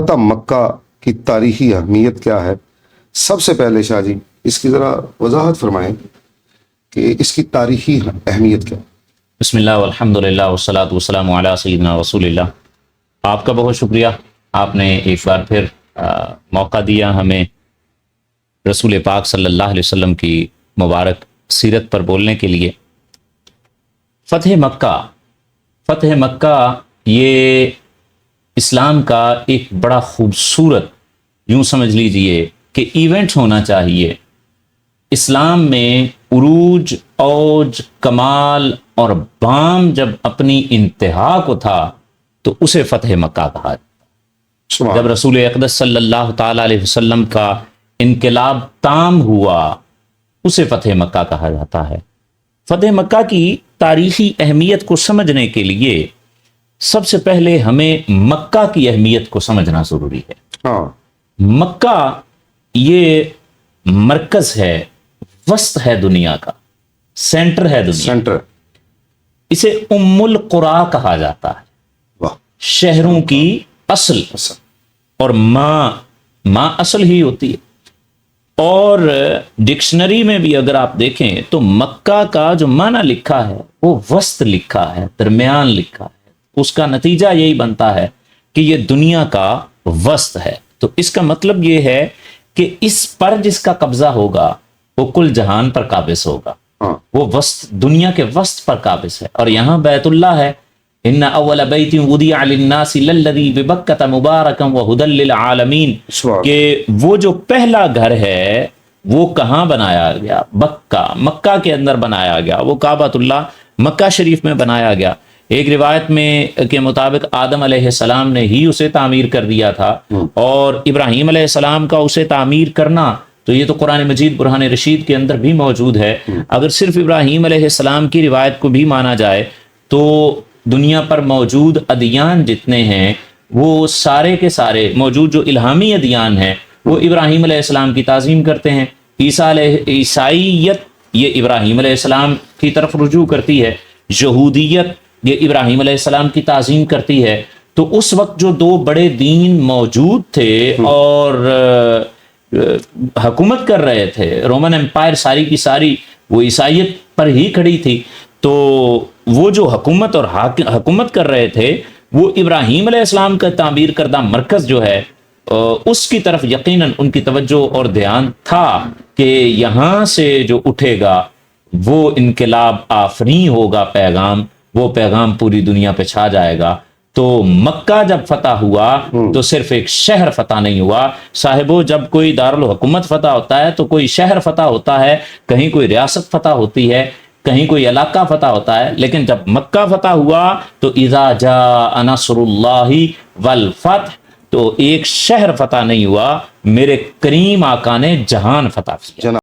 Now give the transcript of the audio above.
فتح مکہ کی تاریخی اہمیت کیا ہے؟ سب سے پہلے شاہ جی اس کی ذرا وضاحت فرمائیں کہ اس کی تاریخی اہمیت کیا ہے؟ بسم اللہ والحمد للہ والصلاة والسلام علی سیدنا رسول اللہ۔ آپ کا بہت شکریہ، آپ نے ایک بار پھر موقع دیا ہمیں رسول پاک صلی اللہ علیہ وسلم کی مبارک سیرت پر بولنے کے لیے۔ فتح مکہ یہ اسلام کا ایک بڑا خوبصورت، یوں سمجھ لیجئے کہ ایونٹ ہونا چاہیے۔ اسلام میں عروج، اوج، کمال اور بام جب اپنی انتہا کو تھا تو اسے فتح مکہ کہا۔ جب رسول اقدس صلی اللہ تعالی علیہ وسلم کا انقلاب تام ہوا اسے فتح مکہ کہا جاتا ہے۔ فتح مکہ کی تاریخی اہمیت کو سمجھنے کے لیے سب سے پہلے ہمیں مکہ کی اہمیت کو سمجھنا ضروری ہے۔ مکہ یہ مرکز ہے، وسط ہے دنیا کا، سینٹر ہے دنیا۔ اسے ام القرا کہا جاتا ہے، شہروں کی اصل، اور ماں اصل ہی ہوتی ہے۔ اور ڈکشنری میں بھی اگر آپ دیکھیں تو مکہ کا جو معنی لکھا ہے وہ وسط لکھا ہے، درمیان لکھا ہے۔ اس کا نتیجہ یہی بنتا ہے کہ یہ دنیا کا وسط ہے۔ تو اس کا مطلب یہ ہے کہ اس پر جس کا قبضہ ہوگا وہ کل جہان پر قابض ہوگا، وہ وسط، دنیا کے وسط پر قابض ہے۔ اور یہاں بیت اللہ ہے، ان اول بیت وضع للناس للذی ببکۃ مبارکا وہدی للعالمین، کہ وہ جو پہلا گھر ہے وہ کہاں بنایا گیا؟ مکہ کے اندر بنایا گیا، وہ کعبۃ اللہ مکہ شریف میں بنایا گیا۔ ایک روایت میں کے مطابق آدم علیہ السلام نے ہی اسے تعمیر کر دیا تھا، اور ابراہیم علیہ السلام کا اسے تعمیر کرنا تو یہ تو قرآن مجید برہان رشید کے اندر بھی موجود ہے۔ اگر صرف ابراہیم علیہ السلام کی روایت کو بھی مانا جائے تو دنیا پر موجود ادیان جتنے ہیں وہ سارے کے سارے موجود جو الہامی ادیان ہیں وہ ابراہیم علیہ السلام کی تعظیم کرتے ہیں۔ عیسائیت یہ ابراہیم علیہ السلام کی طرف رجوع کرتی ہے، یہودیت یہ ابراہیم علیہ السلام کی تعظیم کرتی ہے۔ تو اس وقت جو دو بڑے دین موجود تھے اور حکومت کر رہے تھے، رومن امپائر ساری کی ساری وہ عیسائیت پر ہی کھڑی تھی، تو وہ جو حکومت اور حکومت کر رہے تھے وہ ابراہیم علیہ السلام کا تعمیر کردہ مرکز جو ہے اس کی طرف یقیناً ان کی توجہ اور دھیان تھا کہ یہاں سے جو اٹھے گا وہ انقلاب آفریں ہوگا، پیغام، وہ پیغام پوری دنیا پہ چھا جائے گا۔ تو مکہ جب فتح ہوا تو صرف ایک شہر فتح نہیں ہوا صاحبو، جب کوئی دارالحکومت فتح ہوتا ہے تو کوئی شہر فتح ہوتا ہے، کہیں کوئی ریاست فتح ہوتی ہے، کہیں کوئی علاقہ فتح ہوتا ہے، لیکن جب مکہ فتح ہوا تو اذا جاء نصر اللہ والفتح، تو ایک شہر فتح نہیں ہوا، میرے کریم آقا نے جہان فتح کیا۔